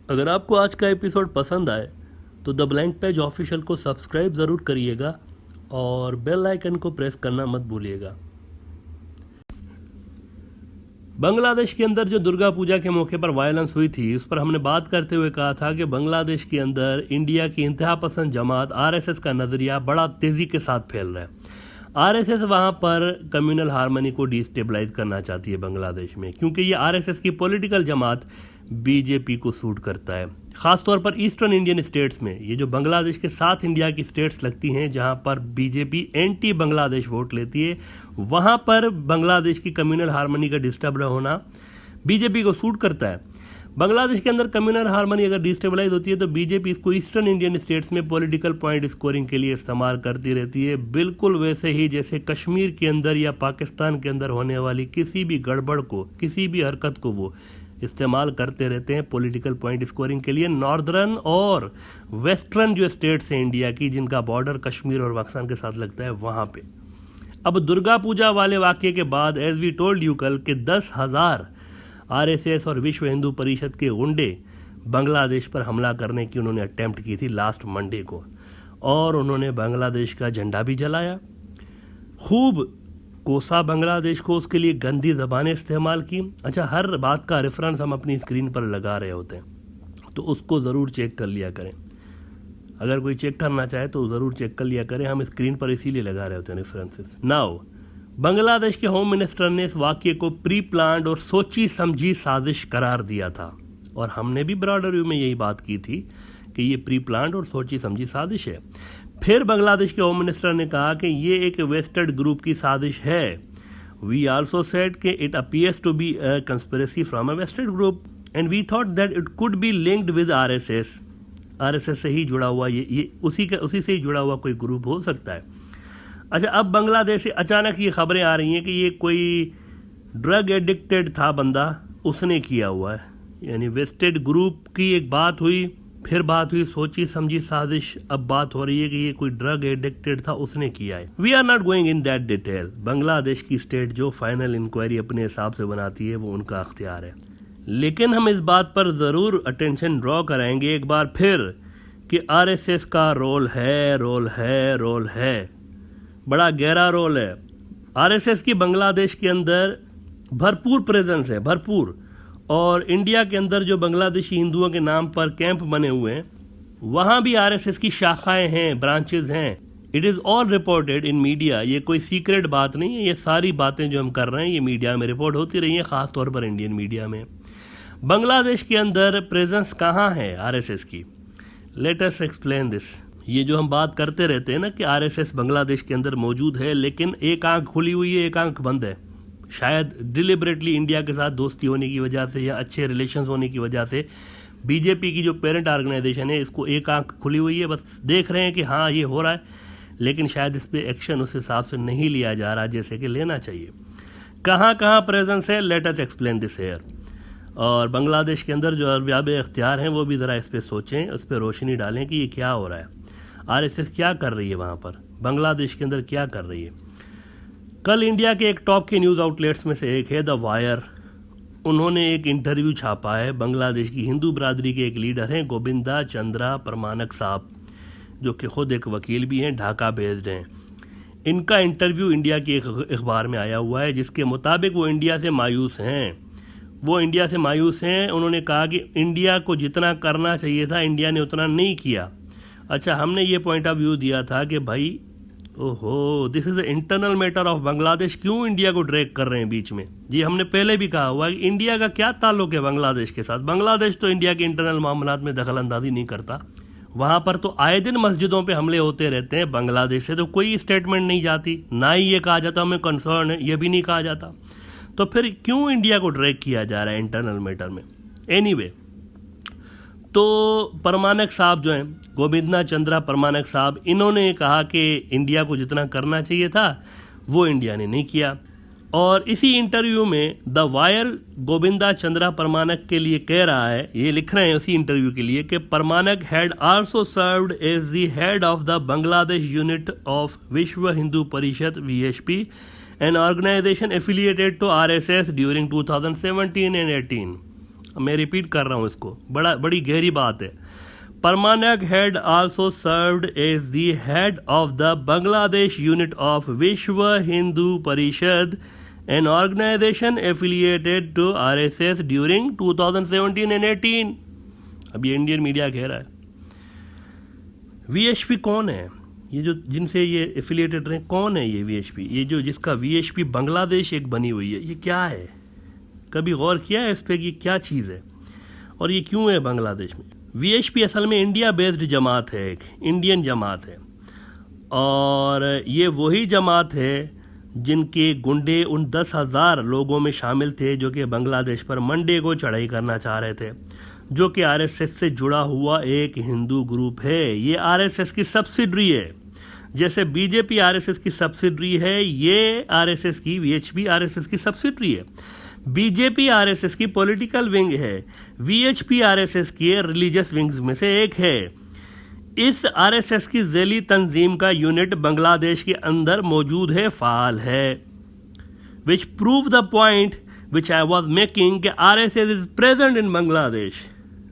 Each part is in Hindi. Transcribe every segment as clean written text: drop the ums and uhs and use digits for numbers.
अगर आपको आज का एपिसोड पसंद आए तो द ब्लैंक पेज ऑफिशियल को सब्सक्राइब ज़रूर करिएगा और बेल आइकन को प्रेस करना मत भूलिएगा। बांग्लादेश के अंदर जो दुर्गा पूजा के मौके पर वायलेंस हुई थी उस पर हमने बात करते हुए कहा था कि बांग्लादेश के अंदर इंडिया की इंतहा पसंद जमात आरएसएस का नज़रिया बड़ा तेज़ी के साथ फैल रहा है। आरएसएस वहाँ पर कम्युनल हार्मनी को डिस्टेबलाइज करना चाहती है बांग्लादेश में, क्योंकि ये आरएसएस की पॉलिटिकल जमात बीजेपी को सूट करता है। ख़ासतौर पर ईस्टर्न इंडियन स्टेट्स में, ये जो बांग्लादेश के साथ इंडिया की स्टेट्स लगती हैं जहाँ पर बीजेपी एंटी बांग्लादेश वोट लेती है, वहाँ पर बांग्लादेश की कम्युनल हार्मनी का डिस्टर्ब होना बीजेपी को सूट करता है। बांग्लादेश के अंदर कम्युनल हार्मनी अगर डिस्टेबलाइज होती है तो बीजेपी इसको ईस्टर्न इंडियन स्टेट्स में पॉलिटिकल पॉइंट स्कोरिंग के लिए इस्तेमाल करती रहती है, बिल्कुल वैसे ही जैसे कश्मीर के अंदर या पाकिस्तान के अंदर होने वाली किसी भी गड़बड़ को, किसी भी हरकत को वो इस्तेमाल करते रहते हैं पॉलिटिकल पॉइंट स्कोरिंग के लिए। नॉर्दर्न और वेस्टर्न जो स्टेट्स हैं इंडिया की, जिनका बॉर्डर कश्मीर और पाकिस्तान के साथ लगता है, वहाँ पे अब दुर्गा पूजा वाले वाक़े के बाद एज वी टोल्ड यू कल के 10,000 आरएसएस और विश्व हिंदू परिषद के गुंडे बांग्लादेश पर हमला करने की उन्होंने अटेम्प्ट की थी लास्ट मंडे को, और उन्होंने बांग्लादेश का झंडा भी जलाया, खूब कोसा बांग्लादेश को, उसके लिए गंदी ज़बानें इस्तेमाल की। अच्छा, हर बात का रेफरेंस हम अपनी स्क्रीन पर लगा रहे होते हैं तो उसको ज़रूर चेक कर लिया करें। अगर कोई चेक करना चाहे तो ज़रूर चेक कर लिया करें, हम स्क्रीन पर इसीलिए लगा रहे होते हैं रेफरेंसेस। नाउ बांग्लादेश के होम मिनिस्टर ने इस वाक़ये को प्री प्लान्ड और सोची समझी साजिश करार दिया था, और हमने भी ब्रॉड रिव्यू में यही बात की थी कि ये प्री प्लान्ड और सोची समझी साजिश है। फिर बांग्लादेश के होम मिनिस्टर ने कहा कि ये एक वेस्टेड ग्रुप की साजिश है। वी आल्सो सेड कि it appears to be a conspiracy from a vested group and we thought that it could be linked with RSS. RSS से ही जुड़ा हुआ ये उसी से ही जुड़ा हुआ कोई ग्रुप हो सकता है। अच्छा, अब बांग्लादेश से अचानक ये खबरें आ रही हैं कि ये कोई ड्रग एडिक्टेड था बंदा, उसने किया हुआ है। यानी वेस्टेड ग्रुप की एक बात हुई, फिर बात हुई सोची समझी साजिश, अब बात हो रही है कि ये कोई ड्रग एडिक्टेड था, उसने किया है। We are not going in that detail. Bangladesh की स्टेट जो फाइनल इंक्वायरी अपने हिसाब से बनाती है वो उनका अख्तियार है, लेकिन हम इस बात पर ज़रूर अटेंशन ड्रॉ कराएंगे एक बार फिर कि आरएसएस का रोल है, बड़ा गहरा रोल है। आरएसएस की बांग्लादेश के अंदर भरपूर प्रेजेंस है, भरपूर। और इंडिया के अंदर जो बांग्लादेशी हिंदुओं के नाम पर कैंप बने हुए हैं, वहाँ भी आरएसएस की शाखाएं हैं, ब्रांचेज हैं। It is all reported in media. ये कोई सीक्रेट बात नहीं है, ये सारी बातें जो हम कर रहे हैं ये मीडिया में रिपोर्ट होती रही हैं, ख़ासतौर पर इंडियन मीडिया में। बांग्लादेश के अंदर प्रेजेंस कहाँ है आरएसएस की? Late us explain this. ये जो हम बात करते रहते हैं ना कि आरएसएस बांग्लादेश के अंदर मौजूद है, लेकिन एक आंख खुली हुई है, एक आंख बंद है। शायद डिलिबरेटली इंडिया के साथ दोस्ती होने की वजह से या अच्छे रिलेशंस होने की वजह से बीजेपी की जो पेरेंट ऑर्गेनाइजेशन है, इसको एक आंख खुली हुई है, बस देख रहे हैं कि हाँ ये हो रहा है, लेकिन शायद इस पर एक्शन उस हिसाब से नहीं लिया जा रहा जैसे कि लेना चाहिए। कहाँ कहाँ प्रेजेंस है, let us explain this here. और बांग्लादेश के अंदर जो अरबाब इख्तियार हैं वो भी ज़रा इस पर सोचें, इस पर रोशनी डालें कि ये क्या हो रहा है, आरएसएस क्या कर रही है वहाँ पर, बांग्लादेश के अंदर क्या कर रही है। कल इंडिया के एक टॉप के न्यूज़ आउटलेट्स में से एक है द वायर। उन्होंने एक इंटरव्यू छापा है, बांग्लादेश की हिंदू बरादरी के एक लीडर हैं गोविंदा चंद्रा परमानक साहब, जो कि ख़ुद एक वकील भी हैं, ढाका बेस्ड हैं। इनका इंटरव्यू इंडिया की एक अखबार में आया हुआ है, जिसके मुताबिक वो इंडिया से मायूस हैं। उन्होंने कहा कि इंडिया को जितना करना चाहिए था इंडिया ने उतना नहीं किया। अच्छा, हमने ये पॉइंट ऑफ व्यू दिया था कि भाई ओहो, this is internal matter of Bangladesh, क्यों इंडिया को ड्रैग कर रहे हैं बीच में। जी हमने पहले भी कहा हुआ है कि इंडिया का क्या ताल्लुक है बांग्लादेश के साथ। बांग्लादेश तो इंडिया के इंटरनल मामलात में दखल अंदाजी नहीं करता। वहाँ पर तो आए दिन मस्जिदों पे हमले होते रहते हैं। बांग्लादेश से तो कोई स्टेटमेंट नहीं जाती, ना ही ये कहा जाता हमें कंसर्न है, ये भी नहीं कहा जाता। तो फिर क्यों इंडिया को ड्रैग किया जा रहा है इंटरनल मैटर में। एनीवे, तो परमानक साहब जो हैं, गोविंदा चंद्रा परमानक साहब, इन्होंने कहा कि इंडिया को जितना करना चाहिए था वो इंडिया ने नहीं किया। और इसी इंटरव्यू में द वायर गोविंदा चंद्रा परमानक के लिए कह रहा है, ये लिख रहे हैं उसी इंटरव्यू के लिए, कि Paramanak had also served as the head of the Bangladesh unit of Vishwa Hindu परिषद VHP, an organization affiliated to RSS during 2017 and 18. मैं रिपीट कर रहा हूँ इसको, बड़ी गहरी बात है। Parmanak had also served as the head of the Bangladesh unit of Vishwa Hindu Parishad, an organization affiliated to RSS during 2017 and 18। अब ये इंडियन मीडिया कह रहा है। VHP कौन है? ये जो जिनसे ये एफिलिएटेड रहे, कौन है ये VHP? ये जो जिसका VHP बांग्लादेश एक बनी हुई है, ये क्या है? कभी गौर किया है इस पर कि क्या चीज़ है और ये क्यों है बांग्लादेश में? VHP असल में इंडिया बेस्ड जमात है, एक इंडियन जमात है, और ये वही जमात है जिनके गुंडे उन 10,000 लोगों में शामिल थे जो कि बांग्लादेश पर मंडे को चढ़ाई करना चाह रहे थे, जो कि RSS से जुड़ा हुआ एक हिंदू ग्रुप है। ये RSS की सब्सिडरी है, जैसे बीजेपी RSS की सब्सिडरी है, ये RSS की VHP RSS की सब्सिडरी है। बीजेपी RSS की पॉलिटिकल विंग है, VHP RSS की रिलीजियस विंग्स में से एक है। इस RSS की ज़ैली तंजीम का यूनिट बांग्लादेश के अंदर मौजूद है, फाल है, विच prove the point which I was making कि RSS is present in Bangladesh.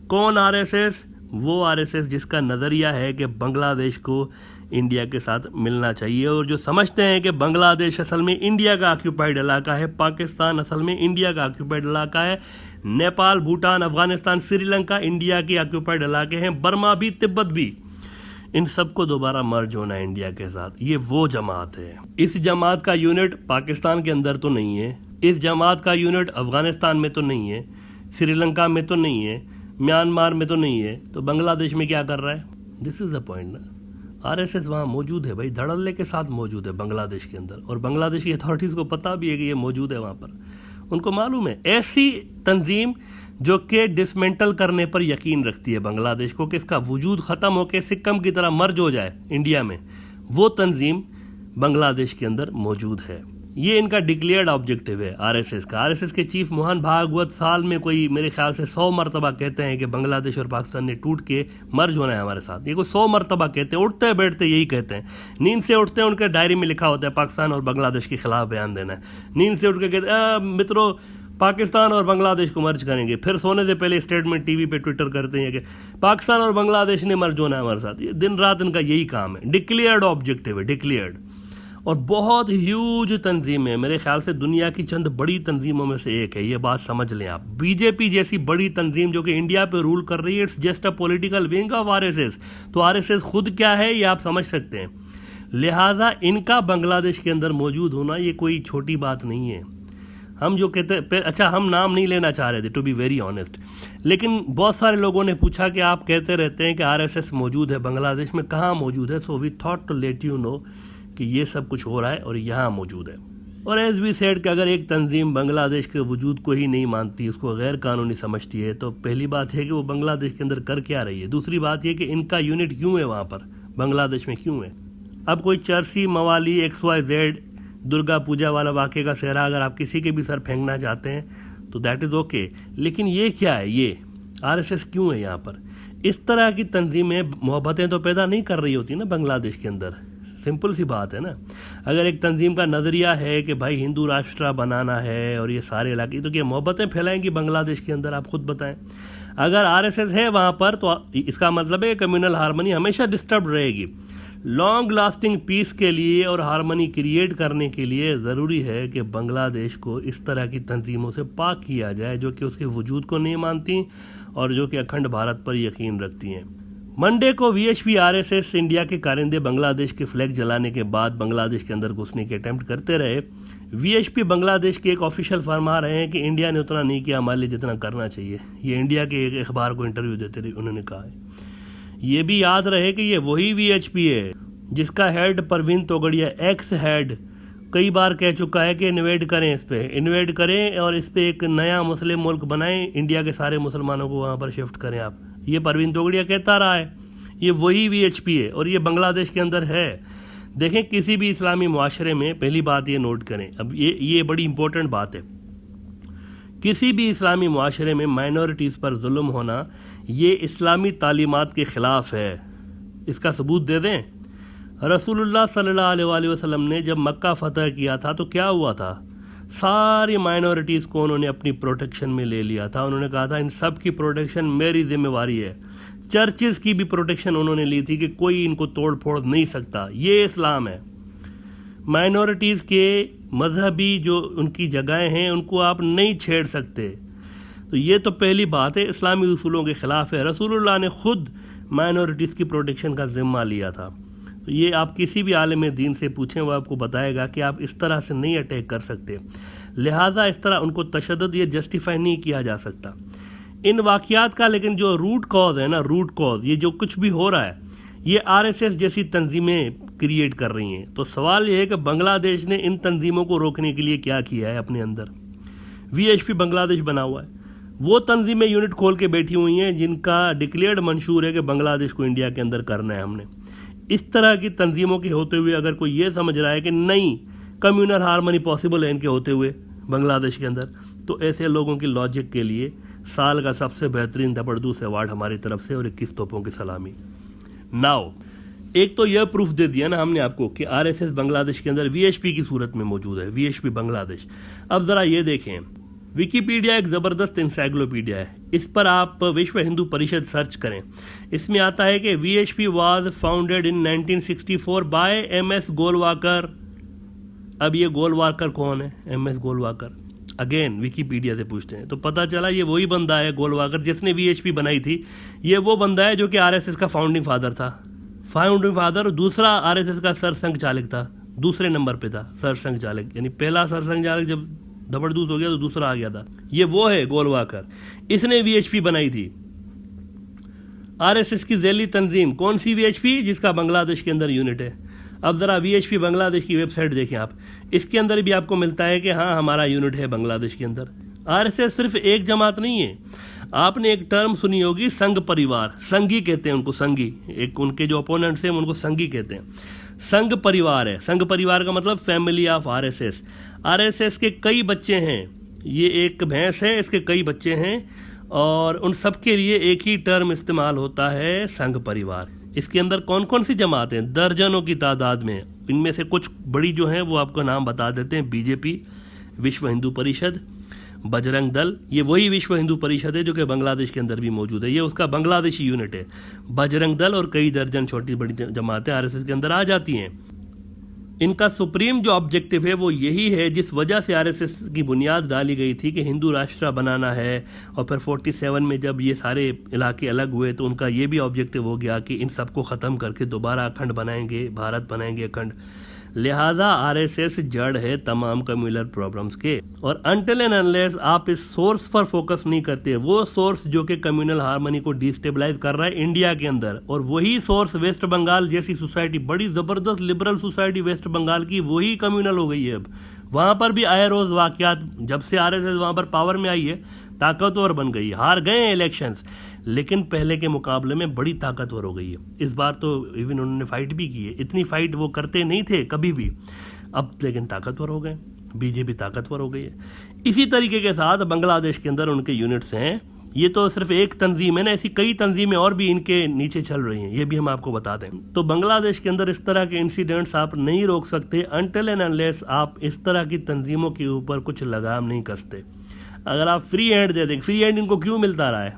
कौन RSS? वो RSS जिसका नज़रिया है कि बांग्लादेश को इंडिया के साथ मिलना चाहिए, और जो समझते हैं कि बांग्लादेश असल में इंडिया का ऑक्यूपाइड इलाका है, पाकिस्तान असल में इंडिया का ऑक्यूपाइड इलाका है, नेपाल, भूटान, अफगानिस्तान, श्रीलंका इंडिया के ऑक्यूपाइड इलाके हैं, बर्मा भी, तिब्बत भी, इन सबको दोबारा मर्ज होना है इंडिया के साथ। ये वो जमात है। इस जमात का यूनिट पाकिस्तान के अंदर तो नहीं है, इस जमात का यूनिट अफगानिस्तान में तो नहीं है, श्रीलंका में तो नहीं है, म्यांमार में तो नहीं है, तो बांग्लादेश में क्या कर रहा है? दिस इज़ द पॉइंट ना। RSS वहाँ मौजूद है भाई, धड़ल्ले के साथ मौजूद है बांग्लादेश के अंदर, और बांग्लादेश की अथॉरिटीज़ को पता भी है कि ये मौजूद है वहाँ पर, उनको मालूम है। ऐसी तंजीम जो कि डिसमेंटल करने पर यकीन रखती है बांग्लादेश को, कि इसका वजूद ख़त्म होकर सिक्किम की तरह मर्ज हो जाए इंडिया में, वो तंजीम बांग्लादेश के अंदर मौजूद है। ये इनका डिक्लेयर्ड ऑब्जेक्टिव है RSS का। RSS के चीफ मोहन भागवत साल में कोई मेरे ख्याल से 100 मरतबा कहते हैं कि बांग्लादेश और पाकिस्तान ने टूट के मर्ज होना है हमारे साथ। ये कोई 100 मरतबा कहते हैं, उठते बैठते यही कहते हैं, नींद से उठते हैं उनके डायरी में लिखा होता है पाकिस्तान और बांग्लादेश के खिलाफ बयान देना है, नींद से उठ के कहते मित्रों पाकिस्तान और बांग्लादेश को मर्ज करेंगे, फिर सोने से पहले स्टेटमेंट टीवी पे ट्विटर करते हैं कि पाकिस्तान और बांग्लादेश ने मर्ज होना है हमारे साथ। ये दिन रात इनका यही काम है, डिक्लेयर्ड ऑब्जेक्टिव है, डिक्लेयर्ड, और बहुत ह्यूज तंजीम है, मेरे ख्याल से दुनिया की चंद बड़ी तंजीमों में से एक है, ये बात समझ लें आप। बीजेपी जैसी बड़ी तंजीम जो कि इंडिया पे रूल कर रही है, it's just a political wing of RSS। तो RSS खुद क्या है ये आप समझ सकते हैं, लिहाजा इनका बांग्लादेश के अंदर मौजूद होना ये कोई छोटी बात नहीं है। हम जो कहते हैं, अच्छा हम नाम नहीं लेना चाह रहे थे टू बी वेरी ऑनेस्ट, लेकिन बहुत सारे लोगों ने पूछा कि आप कहते रहते हैं कि RSS मौजूद है बांग्लादेश में, कहाँ मौजूद है? So we thought to let you know कि ये सब कुछ हो रहा है और यहाँ मौजूद है। और एज वी सेड कि अगर एक तंजीम बांग्लादेश के वजूद को ही नहीं मानती, उसको गैर कानूनी समझती है, तो पहली बात है कि वो बांग्लादेश के अंदर कर क्या रही है। दूसरी बात यह कि इनका यूनिट क्यों है वहाँ पर, बांग्लादेश में क्यों है। अब कोई चरसी, मवाली, XYZ दुर्गा पूजा वाला वाक़े का सेहरा अगर आप किसी के भी सर फेंकना चाहते हैं तो दैट इज़ ओके, लेकिन ये क्या है, ये RSS क्यों है यहाँ पर? इस तरह की तंजीमें मोहब्बतें तो पैदा नहीं कर रही होती ना बांग्लादेश के अंदर, सिंपल सी बात है ना। अगर एक तंजीम का नज़रिया है कि भाई हिंदू राष्ट्र बनाना है और ये सारे इलाके, तो क्या मोहब्बतें फैलाएंगी बांग्लादेश के अंदर? आप खुद बताएं। अगर RSS है वहाँ पर तो इसका मतलब है कि कम्युनल हारमोनी हमेशा डिस्टर्ब रहेगी। लॉन्ग लास्टिंग पीस के लिए और हारमोनी क्रिएट करने के लिए ज़रूरी है कि बांग्लादेश को इस तरह की तंजीमों से पाक किया जाए जो कि उसके वजूद को नहीं मानती और जो कि अखंड भारत पर यकीन रखती हैं। मंडे को VHP RSS इंडिया के कारिंदे बांग्लादेश के फ्लैग जलाने के बाद बांग्लादेश के अंदर घुसने के अटेम्प्ट करते रहे। VHP बांग्लादेश के एक ऑफिशियल फरमा रहे हैं कि इंडिया ने उतना नहीं किया हमारे लिए जितना करना चाहिए। ये इंडिया के एक अखबार को इंटरव्यू देते रहे, उन्होंने कहा है। ये भी याद रहे कि ये वही VHP है जिसका head Parveen Togadia, x head, कई बार कह चुका है कि इन्वेड करें, इस पर इन्वेड करें और इस पर एक नया मुस्लिम मुल्क बनाएं, इंडिया के सारे मुसलमानों को वहाँ पर शिफ्ट करें आप। ये परवीन तोगड़िया कहता रहा है, ये वही VHP है और ये बांग्लादेश के अंदर है। देखें किसी भी इस्लामी मुआशरे में, पहली बात ये नोट करें, अब ये बड़ी इंपॉर्टेंट बात है, किसी भी इस्लामी मुआशरे में माइनॉरिटीज़ पर जुल्म होना ये इस्लामी तालीमात के ख़िलाफ़ है। इसका सबूत दे दें। रसूलुल्लाह सल्लल्लाहु अलैहि वसल्लम ने जब मक्का फ़तह किया था तो क्या हुआ था? सारी माइनॉरिटीज़ को उन्होंने अपनी प्रोटेक्शन में ले लिया था। उन्होंने कहा था इन सब की प्रोटेक्शन मेरी जिम्मेवारी है। चर्चिज़ की भी प्रोटेक्शन उन्होंने ली थी कि कोई इनको तोड़ फोड़ नहीं सकता। ये इस्लाम है। माइनॉरिटीज़ के मजहबी जो उनकी जगहें हैं उनको आप नहीं छेड़ सकते। तो ये तो पहली बात है, इस्लामी उसूलों के ख़िलाफ़ है। रसूलुल्लाह ने ख़ुद माइनॉरिटीज़ की प्रोटेक्शन का ज़िम्मा लिया था। तो ये आप किसी भी आलिम दीन से पूछें, वो आपको बताएगा कि आप इस तरह से नहीं अटैक कर सकते। लिहाजा इस तरह उनको तशद्दुद ये जस्टिफाई नहीं किया जा सकता। इन वाक़यात का लेकिन जो रूट कॉज है ना, रूट कॉज ये जो कुछ भी हो रहा है ये आरएसएस जैसी तंजीमें क्रिएट कर रही हैं। तो सवाल ये है कि बांग्लादेश ने इन तंजीमों को रोकने के लिए क्या किया है अपने अंदर। वीएचपी बांग्लादेश बना हुआ है, वो तंजीमें यूनिट खोल के बैठी हुई हैं जिनका डिक्लेयर्ड मंशूर है कि बांग्लादेश को इंडिया के अंदर करना है हमने। इस तरह की तंजीमों के होते हुए अगर कोई ये समझ रहा है कि नहीं कम्युनल हार्मनी पॉसिबल है इनके होते हुए बांग्लादेश के अंदर, तो ऐसे लोगों की लॉजिक के लिए साल का सबसे बेहतरीन जबरदस्त अवार्ड हमारी तरफ से और 21 तोपों की सलामी। नाउ एक तो यह प्रूफ दे दिया ना हमने आपको कि आरएसएस बांग्लादेश के अंदर वीएचपी की सूरत में मौजूद है, वीएचपी बांग्लादेश। अब ज़रा ये देखें, विकीपीडिया एक ज़बरदस्त इंसाइक्लोपीडिया है, इस पर आप विश्व हिंदू परिषद सर्च करें। इसमें आता है कि VHP was founded in 1964 by MS Golwalkar. अब ये गोलवाकर कौन है? एमएस गोलवाकर अगेन विकीपीडिया से पूछते हैं तो पता चला ये वही बंदा है गोलवाकर जिसने वीएचपी बनाई थी। ये वो बंदा है जो कि आरएसएस का फाउंडिंग फादर था। फाउंडिंग फादर दूसरा आरएसएस का सरसंघ चालक था, दूसरे नंबर पे था सरसंघ चालक, यानी पहला सरसंघ चालक जब जबरदस्त हो गया तो दूसरा आ गया था। ये वो है गोलवाकर, इसने वीएचपी बनाई थी। आरएसएस की जैली तंजीम कौन सी? वीएचपी, जिसका बांग्लादेश के अंदर यूनिट है। अब ज़रा वीएचपी बांग्लादेश की वेबसाइट देखें आप, इसके अंदर भी आपको मिलता है कि हाँ हमारा यूनिट है बांग्लादेश के अंदर। आरएसएस सिर्फ एक जमात नहीं है। आपने एक टर्म सुनी होगी संघ परिवार, संघी कहते हैं उनको, संघी। एक उनके जो ओपोनेंट्स हैं उनको संघी कहते हैं। संघ परिवार है, संघ परिवार का मतलब फैमिली ऑफ आरएसएस। आरएसएस के कई बच्चे हैं, ये एक भैंस है, इसके कई बच्चे हैं और उन सब के लिए एक ही टर्म इस्तेमाल होता है, संघ परिवार। इसके अंदर कौन कौन सी जमातें हैं? दर्जनों की तादाद में। इनमें से कुछ बड़ी जो हैं वो आपको नाम बता देते हैं। बीजेपी, विश्व हिंदू परिषद, बजरंग दल, ये वही विश्व हिंदू परिषद है जो कि बांग्लादेश के अंदर भी मौजूद है, ये उसका बांग्लादेशी यूनिट है। बजरंग दल और कई दर्जन छोटी बड़ी जमातें आरएसएस के अंदर आ जाती हैं। इनका सुप्रीम जो ऑब्जेक्टिव है वो यही है जिस वजह से आरएसएस की बुनियाद डाली गई थी कि हिंदू राष्ट्र बनाना है। और फिर 47 में जब ये सारे इलाके अलग हुए तो उनका ये भी ऑब्जेक्टिव हो गया कि इन सबको ख़त्म करके दोबारा अखंड बनाएंगे, भारत बनाएंगे अखंड। लिहाजा आरएसएस जड़ है तमाम कम्युनल प्रॉब्लम्स के। और अनटिल एंड अनलेस आप इस सोर्स पर फोकस नहीं करते, वो सोर्स जो कि कम्युनल हार्मनी को डिस्टेबलाइज कर रहा है इंडिया के अंदर, और वही सोर्स वेस्ट बंगाल जैसी सोसाइटी, बड़ी ज़बरदस्त लिबरल सोसाइटी वेस्ट बंगाल की, वही कम्युनल हो गई है। अब वहाँ पर भी आए रोज़ वाक़यात, जब से आरएसएस वहाँ पर पावर में आई है ताकतवर बन गई। हार गए इलेक्शंस, लेकिन पहले के मुकाबले में बड़ी ताकतवर हो गई है। इस बार तो इवन उन्होंने फाइट भी की है, इतनी फाइट वो करते नहीं थे कभी भी, अब लेकिन ताकतवर हो गए। बीजेपी ताकतवर हो गई है। इसी तरीके के साथ बांग्लादेश के अंदर उनके यूनिट्स हैं। ये तो सिर्फ एक तंजीम है ना, ऐसी कई तंजीमें और भी इनके नीचे चल रही हैं, ये भी हम आपको बता दें। तो बांग्लादेश के अंदर इस तरह के इंसिडेंट्स आप नहीं रोक सकते अनटिल एंड अनलेस आप इस तरह की तंजीमों के ऊपर कुछ लगाम नहीं कसते। अगर आप फ्री हैंड दे दें, फ्री हैंड इनको क्यों मिलता रहा है?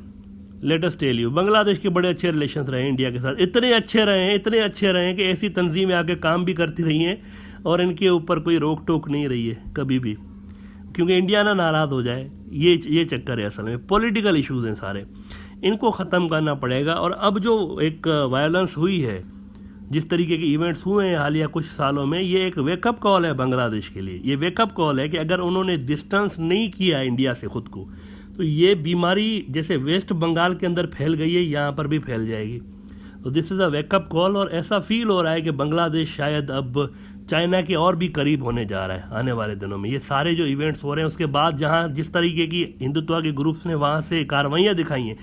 लेटेस्ट टेल यू, बांग्लादेश के बड़े अच्छे रिलेशंस रहे इंडिया के साथ, इतने अच्छे रहे हैं कि ऐसी तंजीमें आके काम भी करती रही हैं और इनके ऊपर कोई रोक टोक नहीं रही है कभी भी, क्योंकि इंडिया ना नाराज़ हो जाए। ये चक्कर है असल में, पॉलिटिकल इश्यूज हैं सारे, इनको ख़त्म करना पड़ेगा। और अब जो एक वायलेंस हुई है, जिस तरीके के इवेंट्स हुए हैं हालिया कुछ सालों में, ये एक वेकअप कॉल है बांग्लादेश के लिए। ये वेकअप कॉल है कि अगर उन्होंने डिस्टेंस नहीं किया इंडिया से खुद को, तो ये बीमारी जैसे वेस्ट बंगाल के अंदर फैल गई है यहाँ पर भी फैल जाएगी। तो this is a wake up call. और ऐसा फील हो रहा है कि बांग्लादेश शायद अब चाइना के और भी करीब होने जा रहा है आने वाले दिनों में। ये सारे जो इवेंट्स हो रहे हैं उसके बाद, जहाँ जिस तरीके की हिंदुत्व के ग्रुप्स ने वहाँ से कार्रवाइयाँ दिखाई हैं,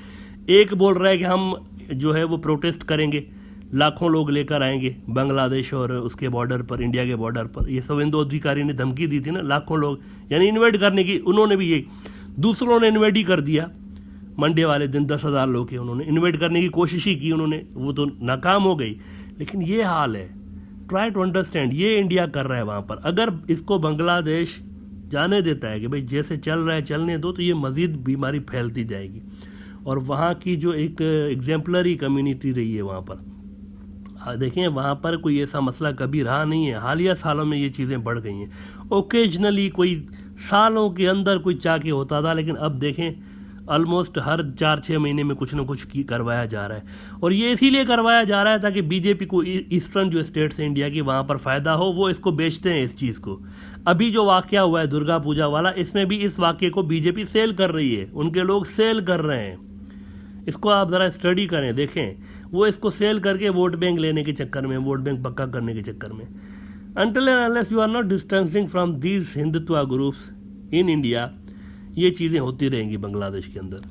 एक बोल रहा है कि हम जो है वो प्रोटेस्ट करेंगे, लाखों लोग लेकर आएंगे बांग्लादेश और उसके बॉर्डर पर, इंडिया के बॉर्डर पर। ये शुवेंदु अधिकारी ने धमकी दी थी ना, लाखों लोग यानी इन्वाइट करने की, उन्होंने भी ये, दूसरों ने इन्वाइट ही कर दिया। मंडे वाले दिन 10,000 लोग के उन्होंने इन्वाइट करने की कोशिश ही की उन्होंने, वो तो नाकाम हो गई। लेकिन ये हाल है, ट्राई टू अंडरस्टैंड, ये इंडिया कर रहा है वहाँ पर। अगर इसको बांग्लादेश जाने देता है कि भाई जैसे चल रहा है चलने दो, तो ये मज़ीद बीमारी फैलती जाएगी। और वहाँ की जो एक एग्जाम्पलरी कम्युनिटी रही है वहाँ पर, देखें वहाँ पर कोई ऐसा मसला कभी रहा नहीं है। हालिया सालों में ये चीज़ें बढ़ गई हैं। ओकेजनली कोई सालों के अंदर कोई चाके होता था, लेकिन अब देखें ऑलमोस्ट हर 4-6 महीने में कुछ ना कुछ करवाया जा रहा है। और ये इसीलिए करवाया जा रहा है ताकि बीजेपी को ईस्टर्न जो स्टेट्स हैं इंडिया की, वहाँ पर फ़ायदा हो, वो इसको बेचते हैं इस चीज़ को। अभी जो वाक़या हुआ है दुर्गा पूजा वाला, इसमें भी इस वाक़े को बीजेपी सेल कर रही है, उनके लोग सेल कर रहे हैं। इसको आप ज़रा स्टडी करें, देखें वो इसको सेल करके वोट बैंक लेने के चक्कर में, वोट बैंक पक्का करने के चक्कर में। Until and unless you are not distancing from these Hindutva groups in India, ये चीज़ें होती रहेंगी बांग्लादेश के अंदर।